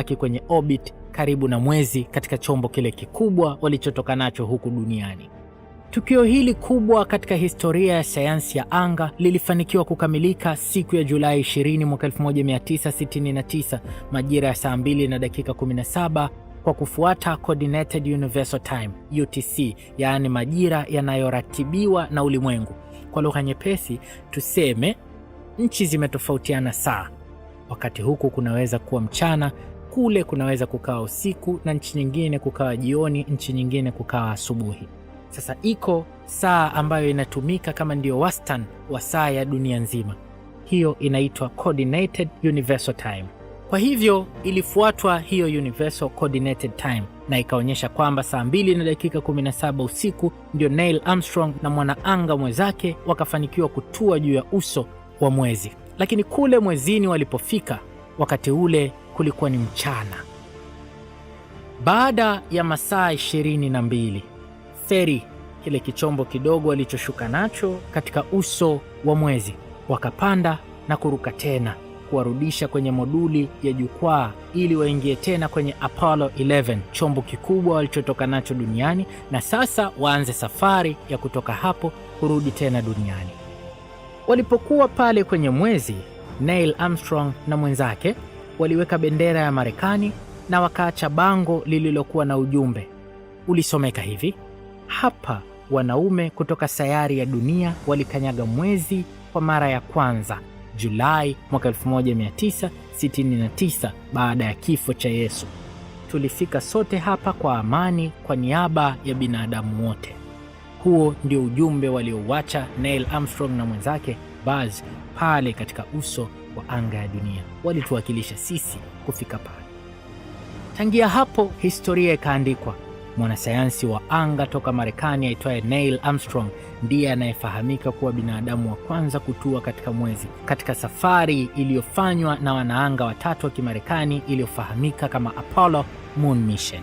kwenye orbit karibu na mwezi katika chombo kile kikubwa walichotoka nacho huku duniani. Tukio hili kubwa katika historia ya sayansi ya anga lilifanikiwa kukamilika siku ya Julai 20 mwaka 1969 majira ya saa 2:17 kwa kufuata Coordinated Universal Time UTC, yaani majira yanayoratibiwa na ulimwengu. Kwa lugha nyepesi tuseme nchi zimetofautiana saa. Wakati huku kunaweza kuwa mchana, kule kunaweza kukawa usiku, na nchi nyingine kukawa jioni, nchi nyingine kukawa asubuhi. Sasa iko saa ambayo inatumika kama ndio wastani wa saa ya dunia nzima. Hiyo inaitwa Coordinated Universal Time. Kwa hivyo ilifuatwa hiyo Universal Coordinated Time na ikaonyesha kwamba saa 2:17 usiku ndio Neil Armstrong na mwanaanga mwenzake wakafanikiwa kutua juu ya uso wa mwezi. Lakini kule mwezini walipofika, wakati ule kulikuwa ni mchana. Baada ya masaa 22, feri, kile kichombo kidogo walichoshuka nacho katika uso wa mwezi, wakapanda na kuruka tena kuwarudisha kwenye moduli ya jukwaa ili waingie tena kwenye Apollo 11, chombo kikubwa walichotoka nacho duniani, na sasa waanze safari ya kutoka hapo kurudi tena duniani. Walipokuwa pale kwenye mwezi, Neil Armstrong na mwenzake waliweka bendera ya Marekani na wakaacha bango lililokuwa na ujumbe. Ulisomeka hivi: hapa wanaume kutoka sayari ya dunia walikanyaga mwezi kwa mara ya kwanza Julai mwaka 1969 baada ya kifo cha Yesu. Tulifika sote hapa kwa amani kwa niaba ya binadamu wote. Huo ndio ujumbe waliouacha Neil Armstrong na mwenzake Buzz pale katika uso wa anga ya dunia. Walituwakilisha sisi kufika pale. Tangia hapo historia ikaandikwa. Mwanasayansi wa anga toka Marekani aitwaye Neil Armstrong ndiye anayefahamika kuwa binadamu wa kwanza kutua katika mwezi katika safari iliyofanywa na wanaanga watatu wa Kimarekani iliyofahamika kama Apollo Moon Mission.